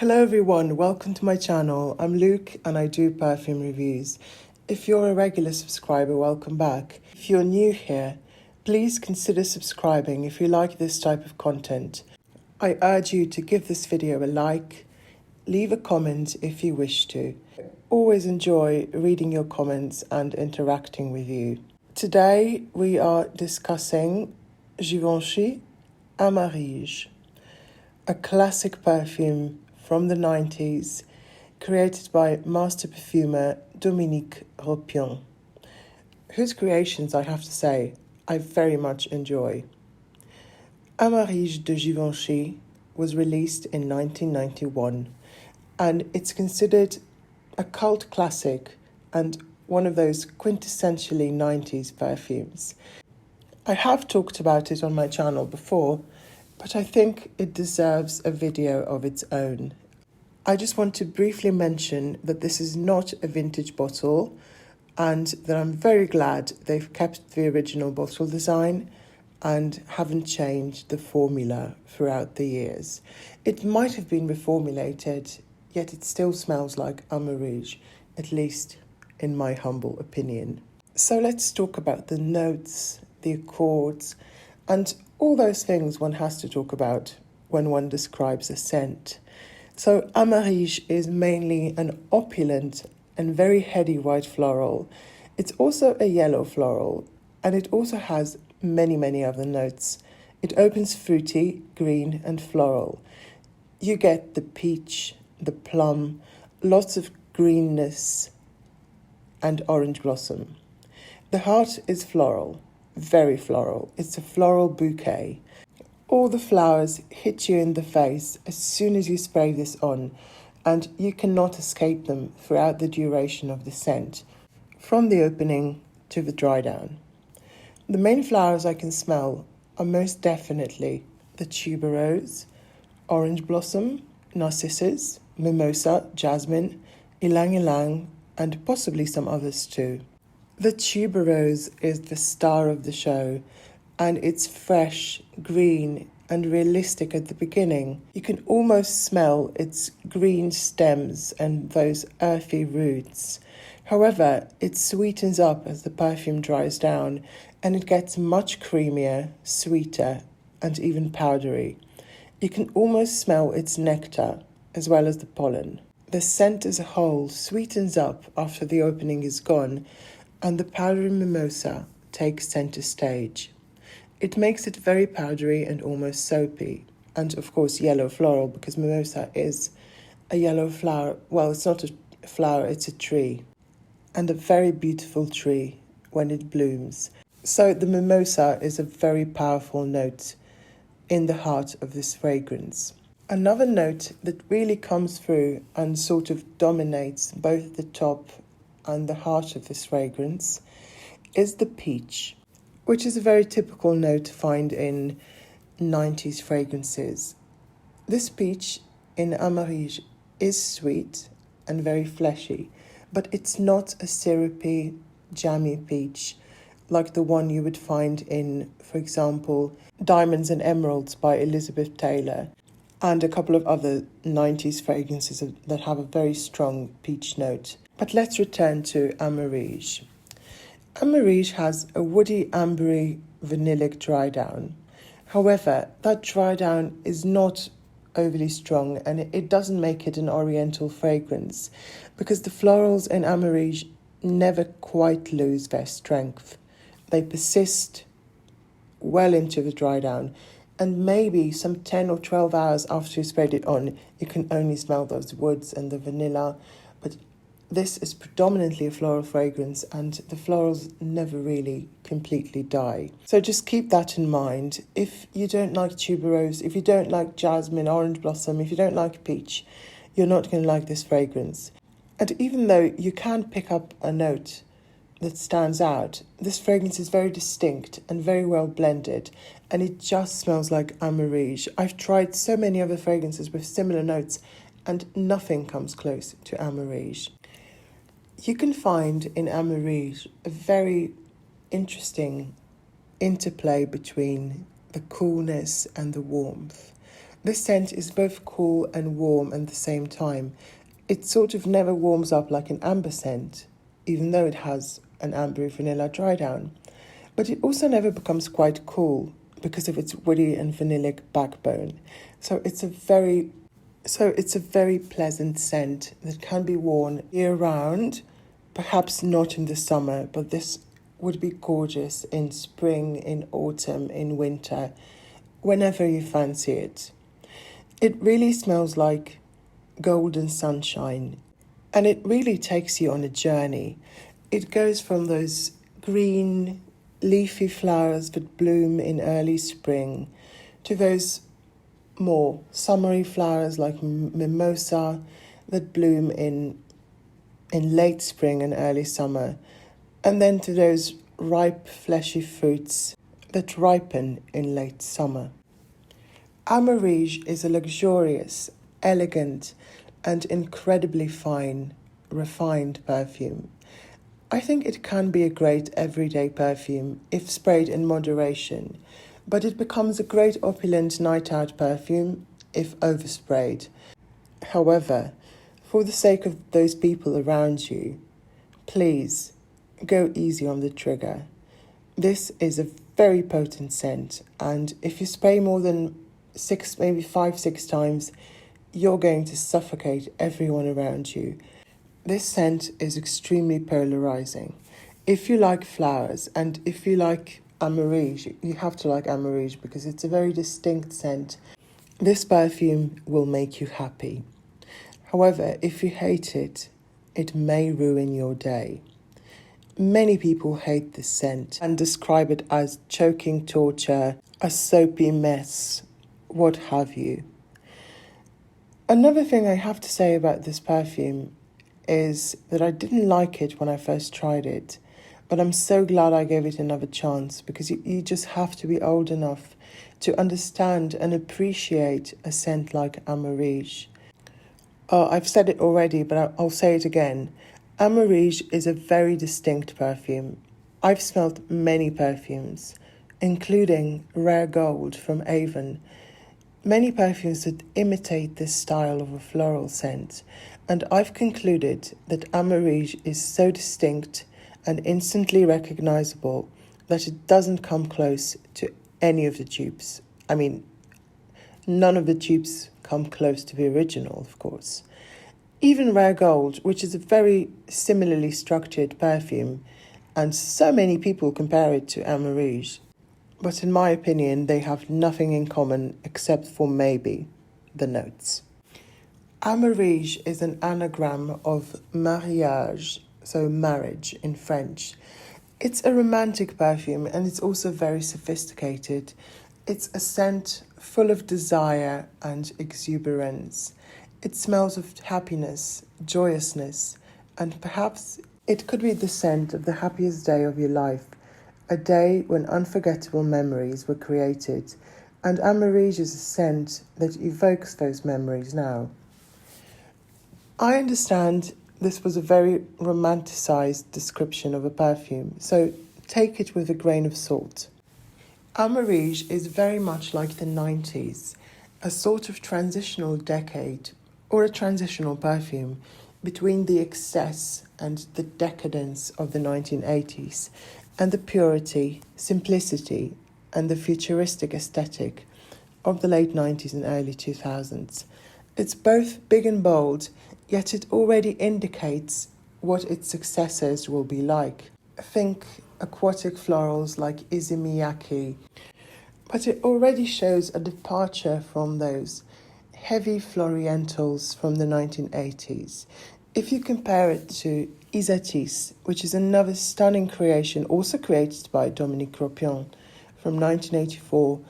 Hello everyone, welcome to my channel. I'm Luke and I do perfume reviews. If you're a regular subscriber, welcome back. If you're new here, please consider subscribing if you like this type of content. I urge you to give this video a like, leave a comment if you wish to. I always enjoy reading your comments and interacting with you. Today we are discussing GIVENCHY Amarige, a classic perfume from the 90s, created by master perfumer Dominique Ropion, whose creations, I have to say, I very much enjoy. Amarige de Givenchy was released in 1991, and it's considered a cult classic and one of those quintessentially 90s perfumes. I have talked about it on my channel before, but I think it deserves a video of its own. I just want to briefly mention that this is not a vintage bottle and that I'm very glad they've kept the original bottle design and haven't changed the formula throughout the years. It might have been reformulated, yet it still smells like Amarige, at least in my humble opinion. So let's talk about the notes, the accords, and all those things one has to talk about when one describes a scent. So Amarige is mainly an opulent and very heady white floral. It's also a yellow floral, and it also has many other notes. It opens fruity, green and floral. You get the peach, the plum, lots of greenness and orange blossom. The heart is floral. Very floral. It's a floral bouquet. All the flowers hit you in the face as soon as you spray this on, and you cannot escape them throughout the duration of the scent, from the opening to the dry down. The main flowers I can smell are most definitely the tuberose, orange blossom, narcissus, mimosa, jasmine, ylang ylang, and possibly some others too. The tuberose is the star of the show, and it's fresh, green, and realistic at the beginning. You can almost smell its green stems and those earthy roots. However, it sweetens up as the perfume dries down, and it gets much creamier, sweeter, and even powdery. You can almost smell its nectar, as well as the pollen. The scent as a whole sweetens up after the opening is gone, and the powdery mimosa takes center stage. It makes it very powdery and almost soapy, and of course yellow floral, because mimosa is a yellow flower. Well, it's not a flower, it's a tree, and a very beautiful tree when it blooms. So the mimosa is a very powerful note in the heart of this fragrance. Another note that really comes through and sort of dominates both the top and the heart of this fragrance is the peach, which is a very typical note to find in 90s fragrances. This peach in Amarige is sweet and very fleshy, but it's not a syrupy, jammy peach like the one you would find in, for example, Diamonds and Emeralds by Elizabeth Taylor, and a couple of other 90s fragrances that have a very strong peach note. But let's return to Amarige. Amarige has a woody, ambery, vanillic dry down. However, that dry down is not overly strong, and it doesn't make it an oriental fragrance, because the florals in Amarige never quite lose their strength. They persist well into the dry down, and maybe some 10 or 12 hours after you sprayed it on, you can only smell those woods and the vanilla. But this is predominantly a floral fragrance, and the florals never really completely die. So just keep that in mind. If you don't like tuberose, if you don't like jasmine, orange blossom, if you don't like peach, you're not going to like this fragrance. And even though you can pick up a note that stands out, this fragrance is very distinct and very well blended, and it just smells like Amarige. I've tried so many other fragrances with similar notes, and nothing comes close to Amarige. You can find in Amarige a very interesting interplay between the coolness and the warmth. This scent is both cool and warm at the same time. It sort of never warms up like an amber scent, even though it has an ambery vanilla dry down. But it also never becomes quite cool because of its woody and vanillic backbone. So it's a very pleasant scent that can be worn year round, perhaps not in the summer, but this would be gorgeous in spring, in autumn, in winter, whenever you fancy it. It really smells like golden sunshine, and it really takes you on a journey. It goes from those green, leafy flowers that bloom in early spring to those more summery flowers like mimosa that bloom in late spring and early summer, and then to those ripe, fleshy fruits that ripen in late summer. Amarige is a luxurious, elegant, and incredibly fine, refined perfume. I think it can be a great everyday perfume if sprayed in moderation, but it becomes a great opulent night out perfume if oversprayed. However, for the sake of those people around you, please go easy on the trigger. This is a very potent scent, and if you spray more than 6, maybe 5, 6 times, you're going to suffocate everyone around you. This scent is extremely polarizing. If you like flowers and if you like Amarige, you have to like Amarige because it's a very distinct scent. This perfume will make you happy. However, if you hate it, it may ruin your day. Many people hate this scent and describe it as choking torture, a soapy mess, what have you. Another thing I have to say about this perfume is that I didn't like it when I first tried it, but I'm so glad I gave it another chance because you just have to be old enough to understand and appreciate a scent like Amarige. I've said it already, but I'll say it again. Amarige is a very distinct perfume. I've smelled many perfumes, including Rare Gold from Avon, many perfumes that imitate this style of a floral scent, and I've concluded that Amarige is so distinct and instantly recognizable that it doesn't come close to any of the dupes. I mean, none of the dupes come close to the original, of course. Even Rare Gold, which is a very similarly structured perfume, and so many people compare it to Amarige, but in my opinion, they have nothing in common except for maybe the notes. Amarige is an anagram of mariage, so marriage in French. It's a romantic perfume and it's also very sophisticated. It's a scent full of desire and exuberance. It smells of happiness, joyousness, and perhaps it could be the scent of the happiest day of your life, a day when unforgettable memories were created, and Amarige is a scent that evokes those memories now. I understand this was a very romanticized description of a perfume, so take it with a grain of salt. Amarige is very much like the 90s, a sort of transitional decade or a transitional perfume between the excess and the decadence of the 1980s and the purity, simplicity, and the futuristic aesthetic of the late 90s and early 2000s. It's both big and bold, yet it already indicates what its successors will be like. Think aquatic florals like Izumiyaki, but it already shows a departure from those heavy florientals from the 1980s. If you compare it to Isatis, which is another stunning creation also created by Dominique Ropion from 1984,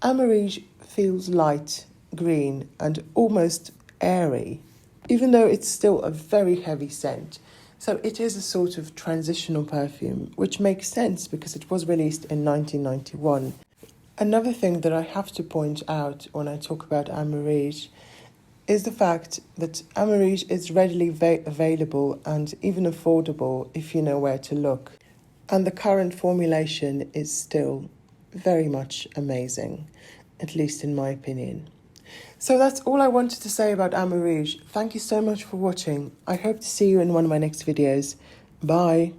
Amarige feels light, green, and almost airy, even though it's still a very heavy scent. So it is a sort of transitional perfume, which makes sense because it was released in 1991. Another thing that I have to point out when I talk about Amarige is the fact that Amarige is readily available and even affordable if you know where to look. And the current formulation is still very much amazing, at least in my opinion. So that's all I wanted to say about Amarige. Thank you so much for watching. I hope to see you in one of my next videos. Bye.